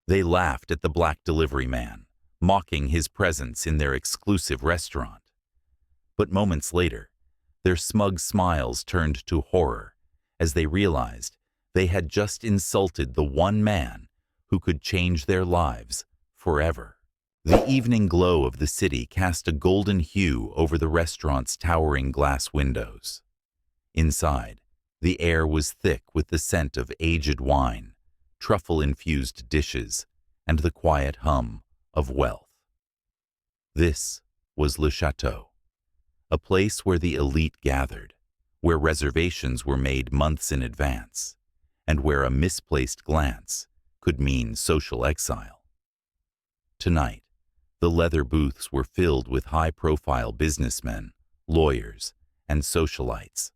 They laughed at the black delivery man, mocking his presence in their exclusive restaurant. But moments later, their smug smiles turned to horror as they realized they had just insulted the one man who could change their lives forever. The evening glow of the city cast a golden hue over the restaurant's towering glass windows. Inside, the air was thick with the scent of aged wine, truffle-infused dishes, and the quiet hum of wealth. This was Le Chateau, a place where the elite gathered, where reservations were made months in advance, and where a misplaced glance could mean social exile. Tonight, the leather booths were filled with high-profile businessmen, lawyers, and socialites,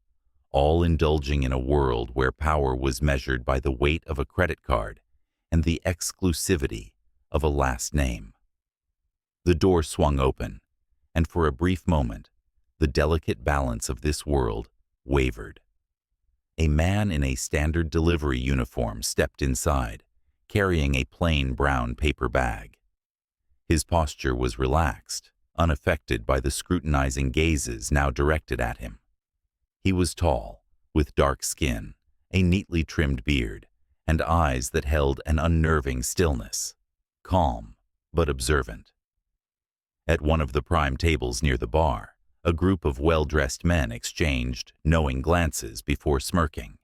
all indulging in a world where power was measured by the weight of a credit card and the exclusivity of a last name. The door swung open, and for a brief moment, the delicate balance of this world wavered. A man in a standard delivery uniform stepped inside, carrying a plain brown paper bag. His posture was relaxed, unaffected by the scrutinizing gazes now directed at him. He was tall, with dark skin, a neatly trimmed beard, and eyes that held an unnerving stillness, calm but observant. At one of the prime tables near the bar, a group of well-dressed men exchanged knowing glances before smirking.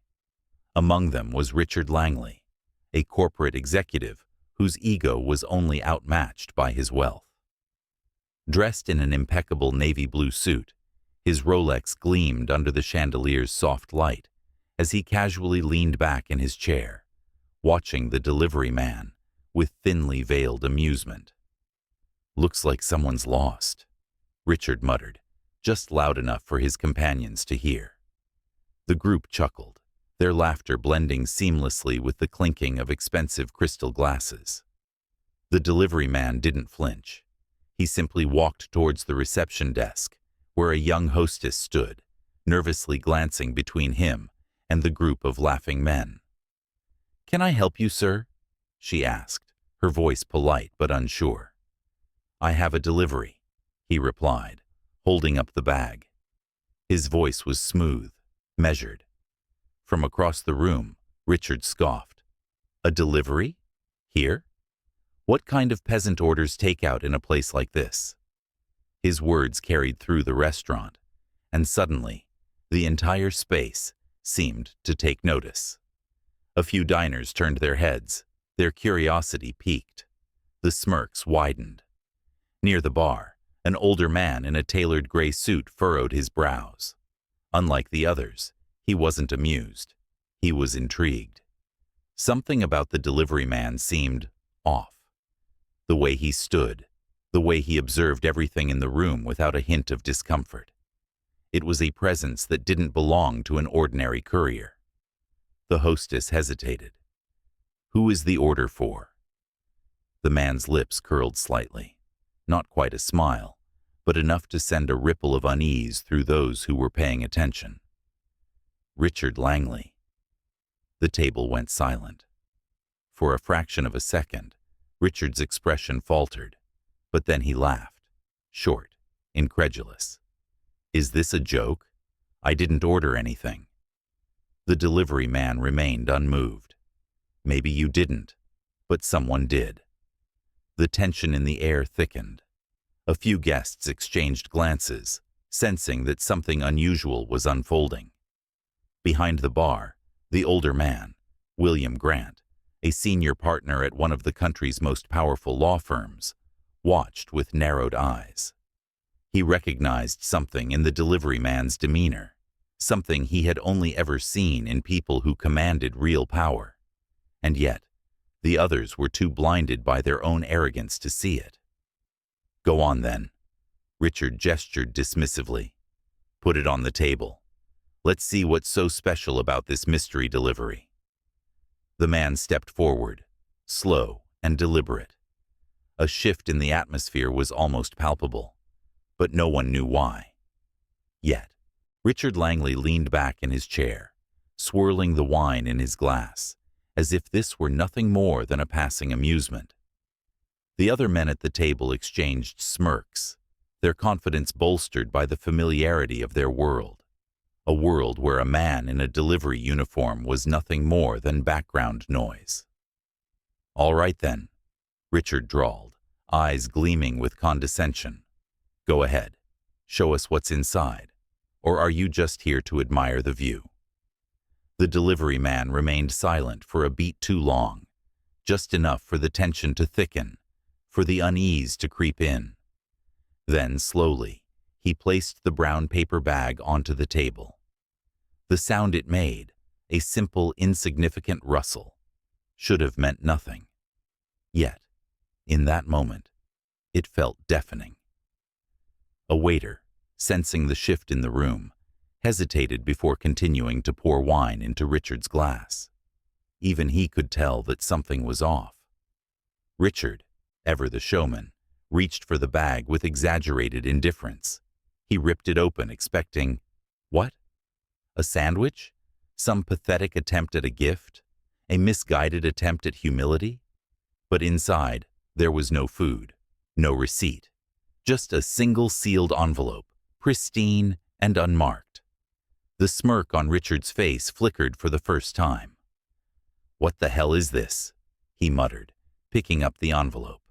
Among them was Richard Langley, a corporate executive whose ego was only outmatched by his wealth. Dressed in an impeccable navy blue suit, his Rolex gleamed under the chandelier's soft light as he casually leaned back in his chair, watching the delivery man with thinly veiled amusement. "Looks like someone's lost," Richard muttered, just loud enough for his companions to hear. The group chuckled, their laughter blending seamlessly with the clinking of expensive crystal glasses. The delivery man didn't flinch. He simply walked towards the reception desk, where a young hostess stood, nervously glancing between him and the group of laughing men. "Can I help you, sir?" she asked, her voice polite but unsure. "I have a delivery," he replied, holding up the bag. His voice was smooth, measured. From across the room, Richard scoffed. "A delivery? Here? What kind of peasant orders takeout in a place like this?" His words carried through the restaurant, and suddenly, the entire space seemed to take notice. A few diners turned their heads, their curiosity piqued. The smirks widened. Near the bar, an older man in a tailored gray suit furrowed his brows. Unlike the others, he wasn't amused. He was intrigued. Something about the delivery man seemed off. The way he stood, the way he observed everything in the room without a hint of discomfort. It was a presence that didn't belong to an ordinary courier. The hostess hesitated. "Who is the order for?" The man's lips curled slightly. Not quite a smile, but enough to send a ripple of unease through those who were paying attention. "Richard Langley." The table went silent. For a fraction of a second, Richard's expression faltered, but then he laughed, short, incredulous. "Is this a joke? I didn't order anything." The delivery man remained unmoved. "Maybe you didn't, but someone did." The tension in the air thickened. A few guests exchanged glances, sensing that something unusual was unfolding. Behind the bar, the older man, William Grant, a senior partner at one of the country's most powerful law firms, watched with narrowed eyes. He recognized something in the delivery man's demeanor, something he had only ever seen in people who commanded real power. And yet, the others were too blinded by their own arrogance to see it. "Go on, then." Richard gestured dismissively. "Put it on the table. Let's see what's so special about this mystery delivery." The man stepped forward, slow and deliberate. A shift in the atmosphere was almost palpable, but no one knew why. Yet, Richard Langley leaned back in his chair, swirling the wine in his glass, as if this were nothing more than a passing amusement. The other men at the table exchanged smirks, their confidence bolstered by the familiarity of their world, a world where a man in a delivery uniform was nothing more than background noise. "All right then," Richard drawled, eyes gleaming with condescension. "Go ahead. Show us what's inside. Or are you just here to admire the view?" The delivery man remained silent for a beat too long, just enough for the tension to thicken, for the unease to creep in. Then, slowly, he placed the brown paper bag onto the table. The sound it made, a simple, insignificant rustle, should have meant nothing. Yet, in that moment, it felt deafening. A waiter, sensing the shift in the room, hesitated before continuing to pour wine into Richard's glass. Even he could tell that something was off. Richard, ever the showman, reached for the bag with exaggerated indifference. He ripped it open, expecting, what? A sandwich? Some pathetic attempt at a gift? A misguided attempt at humility? But inside, there was no food, no receipt, just a single sealed envelope, pristine and unmarked. The smirk on Richard's face flickered for the first time. "What the hell is this?" he muttered, picking up the envelope.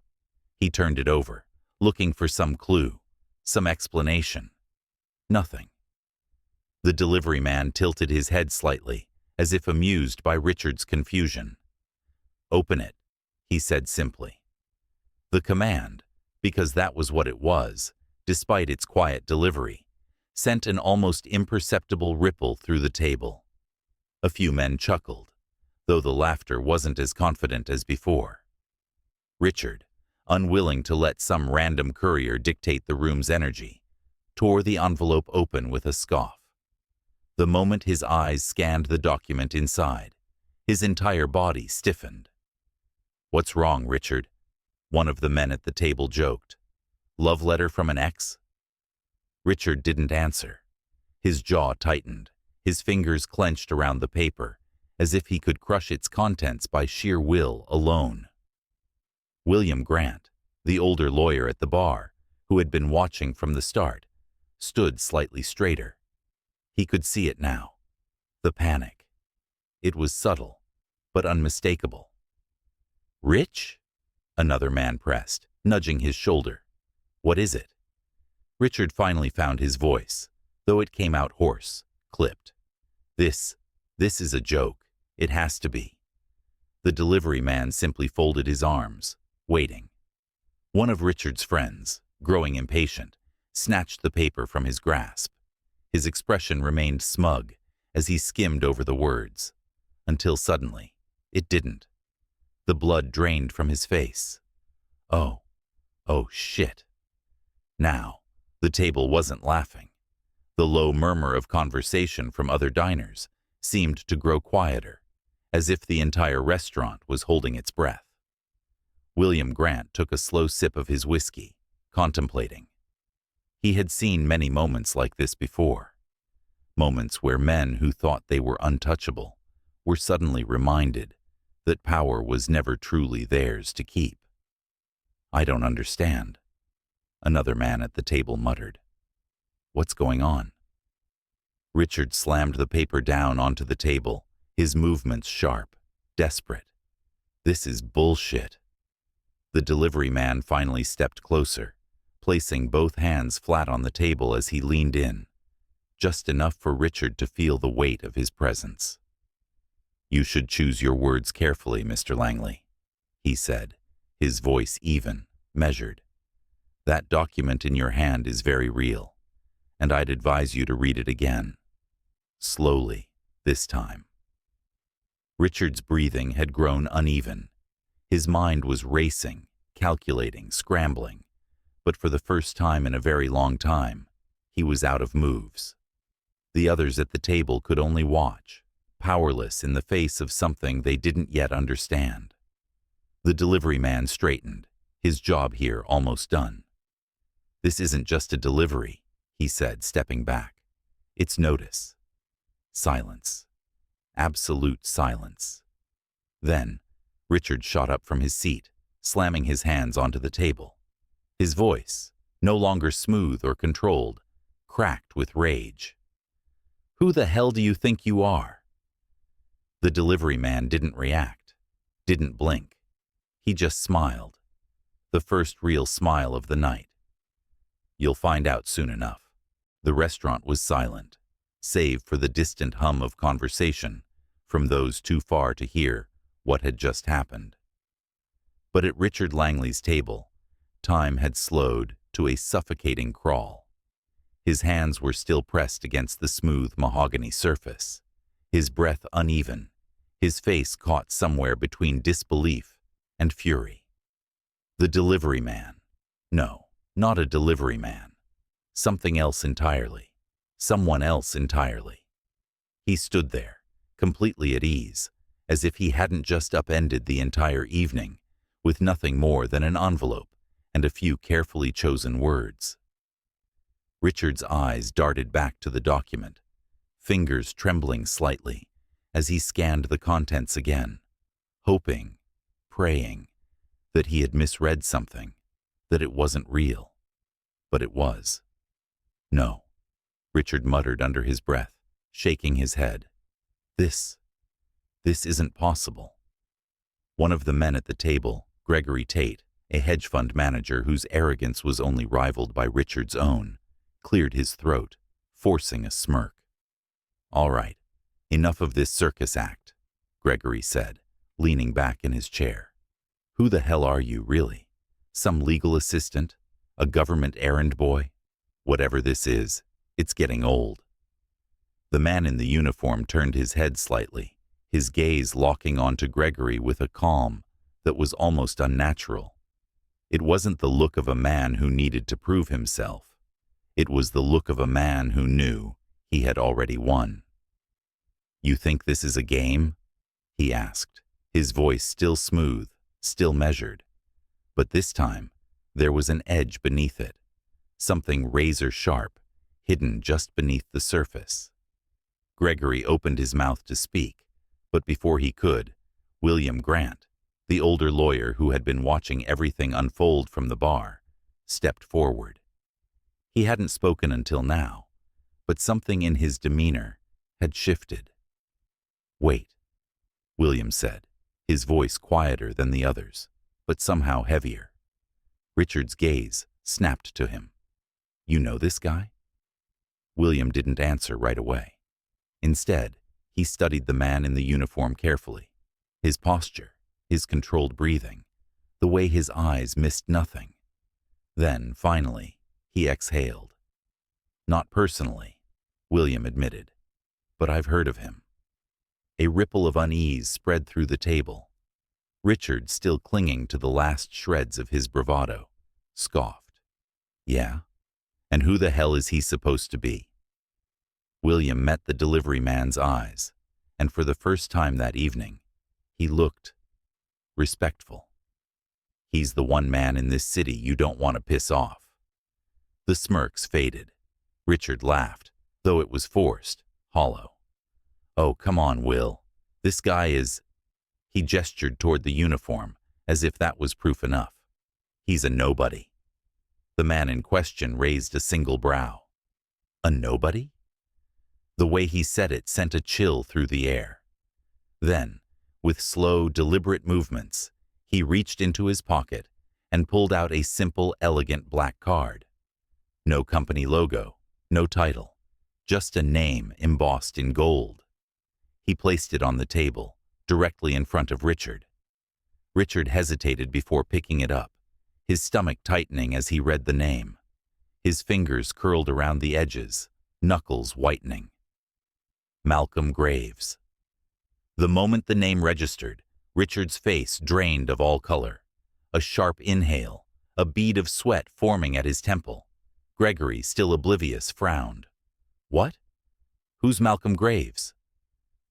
He turned it over, looking for some clue, some explanation. Nothing. The delivery man tilted his head slightly, as if amused by Richard's confusion. "Open it," he said simply. The command, because that was what it was, despite its quiet delivery, sent an almost imperceptible ripple through the table. A few men chuckled, though the laughter wasn't as confident as before. Richard, unwilling to let some random courier dictate the room's energy, tore the envelope open with a scoff. The moment his eyes scanned the document inside, his entire body stiffened. "What's wrong, Richard?" one of the men at the table joked. "Love letter from an ex?" Richard didn't answer. His jaw tightened, his fingers clenched around the paper, as if he could crush its contents by sheer will alone. William Grant, the older lawyer at the bar, who had been watching from the start, stood slightly straighter. He could see it now. The panic. It was subtle, but unmistakable. "Rich?" another man pressed, nudging his shoulder. "What is it?" Richard finally found his voice, though it came out hoarse, clipped. This is a joke. It has to be." The delivery man simply folded his arms, waiting. One of Richard's friends, growing impatient, snatched the paper from his grasp. His expression remained smug as he skimmed over the words, until suddenly, it didn't. The blood drained from his face. Oh shit. Now, the table wasn't laughing. The low murmur of conversation from other diners seemed to grow quieter, as if the entire restaurant was holding its breath. William Grant took a slow sip of his whiskey, contemplating. He had seen many moments like this before. Moments where men who thought they were untouchable were suddenly reminded that power was never truly theirs to keep. "I don't understand," another man at the table muttered. "What's going on?" Richard slammed the paper down onto the table, his movements sharp, desperate. "This is bullshit." The delivery man finally stepped closer, placing both hands flat on the table as he leaned in, just enough for Richard to feel the weight of his presence. "You should choose your words carefully, Mr. Langley," he said, his voice even, measured. "That document in your hand is very real, and I'd advise you to read it again. Slowly, this time." Richard's breathing had grown uneven. His mind was racing, calculating, scrambling, but for the first time in a very long time, he was out of moves. The others at the table could only watch, powerless in the face of something they didn't yet understand. The delivery man straightened, his job here almost done. "This isn't just a delivery," he said, stepping back. "It's notice." Silence. Absolute silence. Then, Richard shot up from his seat, slamming his hands onto the table. His voice, no longer smooth or controlled, cracked with rage. "Who the hell do you think you are?" The delivery man didn't react, didn't blink. He just smiled. The first real smile of the night. "You'll find out soon enough." The restaurant was silent, save for the distant hum of conversation from those too far to hear what had just happened. But at Richard Langley's table, time had slowed to a suffocating crawl. His hands were still pressed against the smooth mahogany surface, his breath uneven, his face caught somewhere between disbelief and fury. The delivery man. No, not a delivery man. Something else entirely. Someone else entirely. He stood there, completely at ease, as if he hadn't just upended the entire evening, with nothing more than an envelope and a few carefully chosen words. Richard's eyes darted back to the document, fingers trembling slightly as he scanned the contents again, hoping, praying, that he had misread something, that it wasn't real. But it was. "No," Richard muttered under his breath, shaking his head. This isn't possible." One of the men at the table, Gregory Tate, a hedge fund manager whose arrogance was only rivaled by Richard's own, cleared his throat, forcing a smirk. "All right, enough of this circus act," Gregory said, leaning back in his chair. "Who the hell are you, really? Some legal assistant? A government errand boy? Whatever this is, it's getting old." The man in the uniform turned his head slightly, his gaze locking onto Gregory with a calm that was almost unnatural. It wasn't the look of a man who needed to prove himself. It was the look of a man who knew he had already won. "You think this is a game?" he asked, his voice still smooth, still measured. But this time, there was an edge beneath it, something razor-sharp, hidden just beneath the surface. Gregory opened his mouth to speak, but before he could, William Grant, the older lawyer who had been watching everything unfold from the bar, stepped forward. He hadn't spoken until now, but something in his demeanor had shifted. "Wait," William said, his voice quieter than the others, but somehow heavier. Richard's gaze snapped to him. "You know this guy?" William didn't answer right away. Instead, he studied the man in the uniform carefully, his posture, his controlled breathing, the way his eyes missed nothing. Then, finally, he exhaled. "Not personally," William admitted, "but I've heard of him." A ripple of unease spread through the table. Richard, still clinging to the last shreds of his bravado, scoffed. "Yeah? And who the hell is he supposed to be?" William met the delivery man's eyes, and for the first time that evening, he looked respectful. "He's the one man in this city you don't want to piss off." The smirks faded. Richard laughed, though it was forced, hollow. "Oh, come on, Will. This guy is—" He gestured toward the uniform, as if that was proof enough. "He's a nobody." The man in question raised a single brow. "A nobody?" The way he said it sent a chill through the air. Then, with slow, deliberate movements, he reached into his pocket and pulled out a simple, elegant black card. No company logo, no title, just a name embossed in gold. He placed it on the table, directly in front of Richard. Richard hesitated before picking it up, his stomach tightening as he read the name. His fingers curled around the edges, knuckles whitening. Malcolm Graves. The moment the name registered, Richard's face drained of all color. A sharp inhale, a bead of sweat forming at his temple. Gregory, still oblivious, frowned. "What? Who's Malcolm Graves?"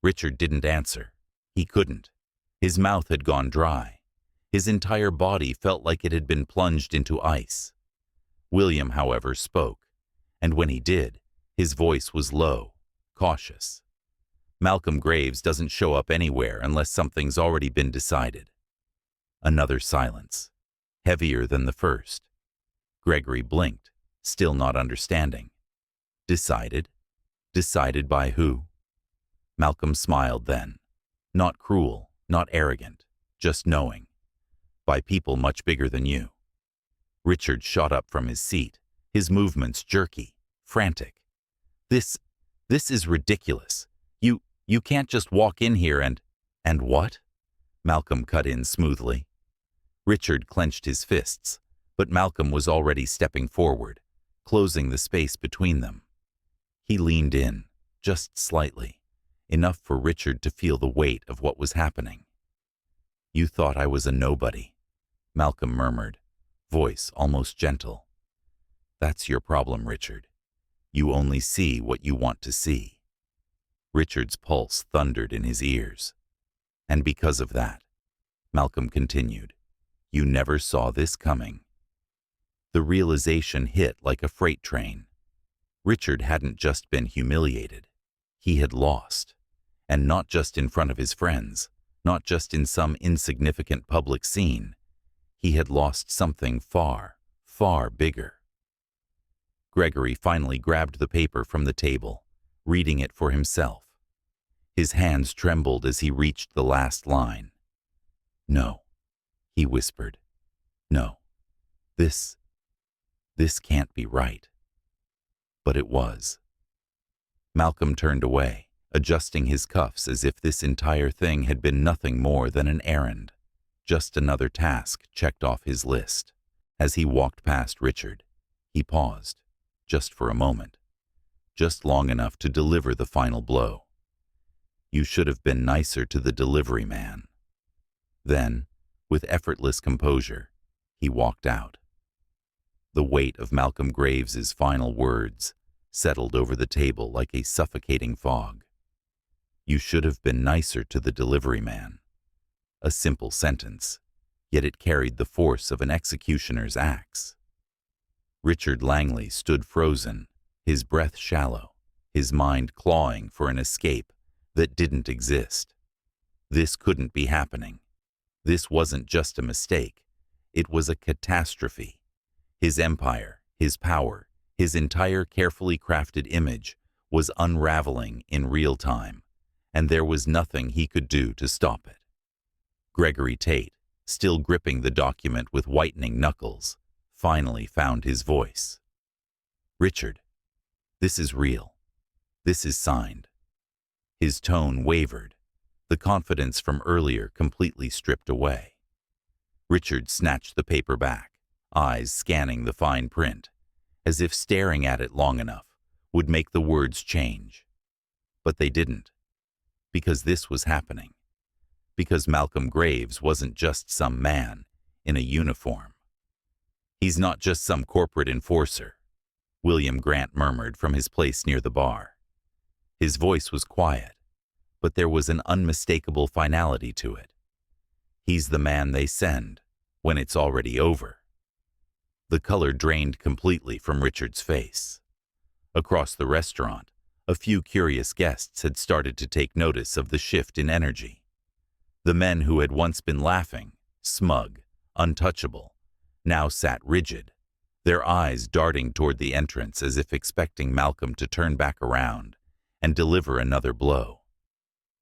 Richard didn't answer. He couldn't. His mouth had gone dry. His entire body felt like it had been plunged into ice. William, however, spoke, and when he did, his voice was low, cautious. Malcolm Graves doesn't show up anywhere unless something's already been decided. Another silence, heavier than the first. Gregory blinked, still not understanding. Decided? Decided by who? Malcolm smiled then. Not cruel, not arrogant, just knowing. By people much bigger than you. Richard shot up from his seat, his movements jerky, frantic. This is ridiculous. You can't just walk in here and what? Malcolm cut in smoothly. Richard clenched his fists, but Malcolm was already stepping forward, closing the space between them. He leaned in, just slightly, enough for Richard to feel the weight of what was happening. You thought I was a nobody, Malcolm murmured, voice almost gentle. That's your problem, Richard. You only see what you want to see. Richard's pulse thundered in his ears. And because of that, Malcolm continued, you never saw this coming. The realization hit like a freight train. Richard hadn't just been humiliated. He had lost. And not just in front of his friends, not just in some insignificant public scene. He had lost something far, far bigger. Gregory finally grabbed the paper from the table, reading it for himself. His hands trembled as he reached the last line. No, he whispered. No, this can't be right. But it was. Malcolm turned away, adjusting his cuffs as if this entire thing had been nothing more than an errand, just another task checked off his list. As he walked past Richard, he paused, just for a moment, just long enough to deliver the final blow. You should have been nicer to the delivery man. Then, with effortless composure, he walked out. The weight of Malcolm Graves's final words settled over the table like a suffocating fog. You should have been nicer to the delivery man. A simple sentence, yet it carried the force of an executioner's axe. Richard Langley stood frozen, his breath shallow, his mind clawing for an escape that didn't exist. This couldn't be happening. This wasn't just a mistake. It was a catastrophe. His empire, his power, his entire carefully crafted image was unraveling in real time, and there was nothing he could do to stop it. Gregory Tate, still gripping the document with whitening knuckles, finally found his voice. Richard, this is real. This is signed. His tone wavered, the confidence from earlier completely stripped away. Richard snatched the paper back, eyes scanning the fine print, as if staring at it long enough would make the words change. But they didn't, because this was happening. Because Malcolm Graves wasn't just some man in a uniform. He's not just some corporate enforcer, William Grant murmured from his place near the bar. His voice was quiet, but there was an unmistakable finality to it. He's the man they send when it's already over. The color drained completely from Richard's face. Across the restaurant, a few curious guests had started to take notice of the shift in energy. The men who had once been laughing, smug, untouchable, now sat rigid, their eyes darting toward the entrance as if expecting Malcolm to turn back around and deliver another blow.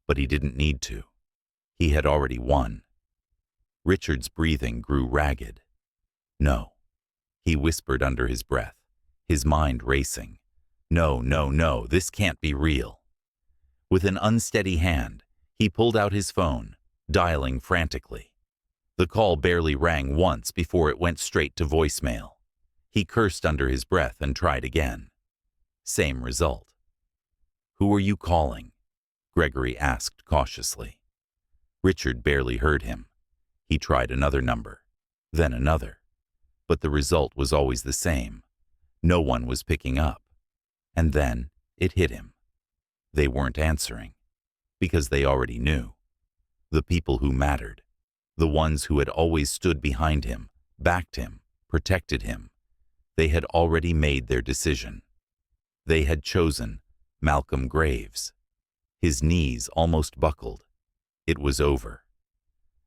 But he didn't need to. He had already won. Richard's breathing grew ragged. No, he whispered under his breath, his mind racing. No, no, no, this can't be real. With an unsteady hand, he pulled out his phone, dialing frantically. The call barely rang once before it went straight to voicemail. He cursed under his breath and tried again. Same result. Who are you calling? Gregory asked cautiously. Richard barely heard him. He tried another number, then another. But the result was always the same. No one was picking up. And then it hit him. They weren't answering, because they already knew. The people who mattered, the ones who had always stood behind him, backed him, protected him, they had already made their decision. They had chosen Malcolm Graves. His knees almost buckled. It was over.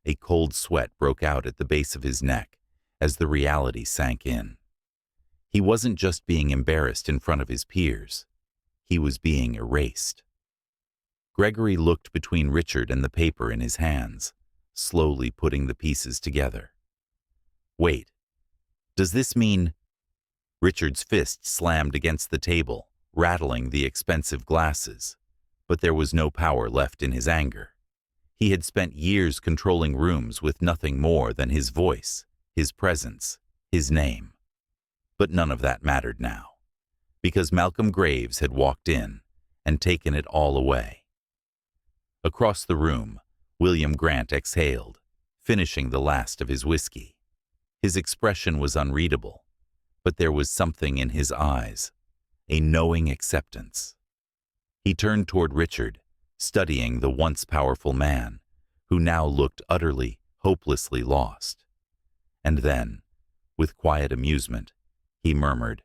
A cold sweat broke out at the base of his neck as the reality sank in. He wasn't just being embarrassed in front of his peers. He was being erased. Gregory looked between Richard and the paper in his hands, slowly putting the pieces together. Wait, does this mean... Richard's fist slammed against the table, rattling the expensive glasses, but there was no power left in his anger. He had spent years controlling rooms with nothing more than his voice, his presence, his name. But none of that mattered now, because Malcolm Graves had walked in and taken it all away. Across the room, William Grant exhaled, finishing the last of his whiskey. His expression was unreadable, but there was something in his eyes, a knowing acceptance. He turned toward Richard, studying the once powerful man, who now looked utterly, hopelessly lost. And then, with quiet amusement, he murmured,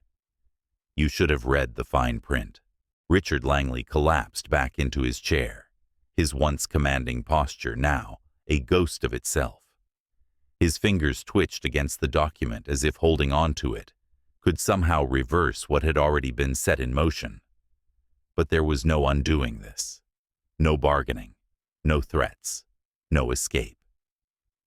"You should have read the fine print." Richard Langley collapsed back into his chair, his once commanding posture now a ghost of itself. His fingers twitched against the document as if holding on to it could somehow reverse what had already been set in motion. But there was no undoing this. No bargaining, no threats, no escape.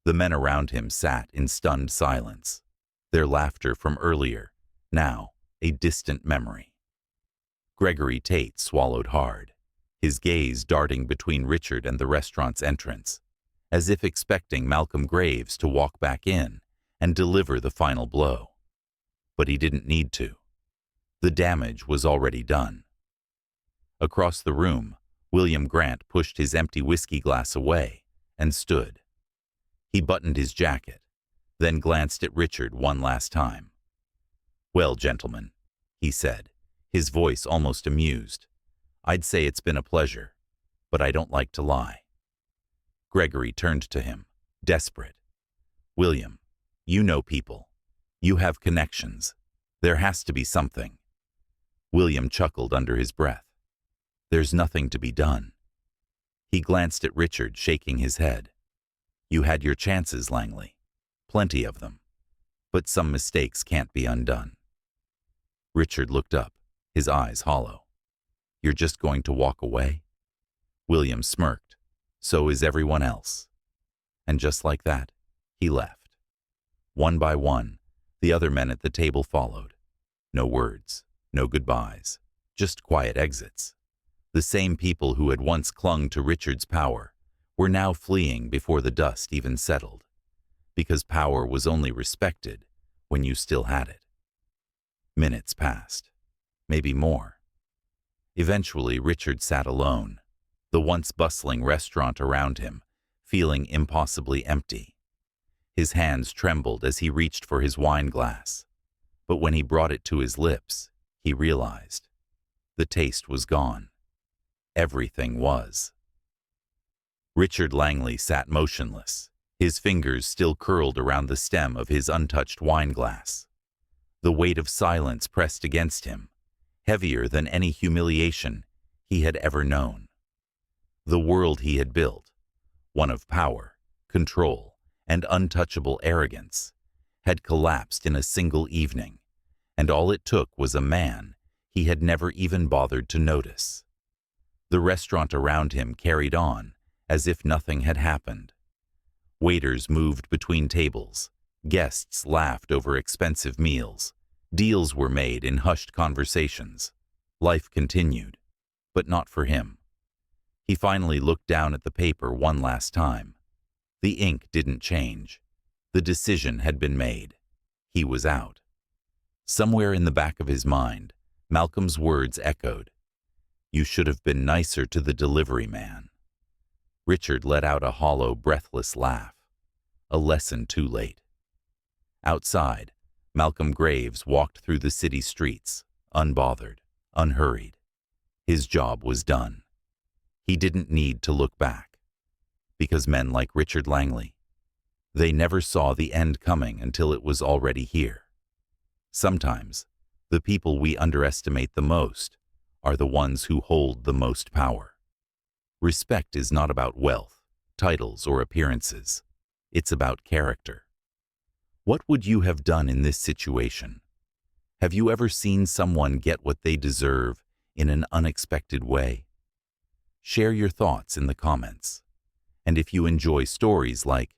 The men around him sat in stunned silence, their laughter from earlier, now a distant memory. Gregory Tate swallowed hard, his gaze darting between Richard and the restaurant's entrance, as if expecting Malcolm Graves to walk back in and deliver the final blow. But he didn't need to. The damage was already done. Across the room, William Grant pushed his empty whiskey glass away and stood. He buttoned his jacket, then glanced at Richard one last time. "Well, gentlemen," he said, his voice almost amused, "I'd say it's been a pleasure, but I don't like to lie." Gregory turned to him, desperate. "William, you know people. You have connections. There has to be something." William chuckled under his breath. "There's nothing to be done." He glanced at Richard, shaking his head. "You had your chances, Langley. Plenty of them. But some mistakes can't be undone." Richard looked up, his eyes hollow. "You're just going to walk away?" William smirked. "So is everyone else." And just like that, he left. One by one, the other men at the table followed. No words, no goodbyes, just quiet exits. The same people who had once clung to Richard's power were now fleeing before the dust even settled, because power was only respected when you still had it. Minutes passed, maybe more. Eventually, Richard sat alone, the once bustling restaurant around him, feeling impossibly empty. His hands trembled as he reached for his wine glass, but when he brought it to his lips, he realized the taste was gone. Everything was. Richard Langley sat motionless, his fingers still curled around the stem of his untouched wine glass. The weight of silence pressed against him, heavier than any humiliation he had ever known. The world he had built, one of power, control, and untouchable arrogance, had collapsed in a single evening, and all it took was a man he had never even bothered to notice. The restaurant around him carried on as if nothing had happened. Waiters moved between tables, guests laughed over expensive meals, deals were made in hushed conversations. Life continued, but not for him. He finally looked down at the paper one last time. The ink didn't change. The decision had been made. He was out. Somewhere in the back of his mind, Malcolm's words echoed. "You should have been nicer to the delivery man." Richard let out a hollow, breathless laugh. A lesson too late. Outside, Malcolm Graves walked through the city streets, unbothered, unhurried. His job was done. He didn't need to look back. Because men like Richard Langley, they never saw the end coming until it was already here. Sometimes, the people we underestimate the most are the ones who hold the most power. Respect is not about wealth, titles, or appearances. It's about character. What would you have done in this situation? Have you ever seen someone get what they deserve in an unexpected way? Share your thoughts in the comments. And if you enjoy stories like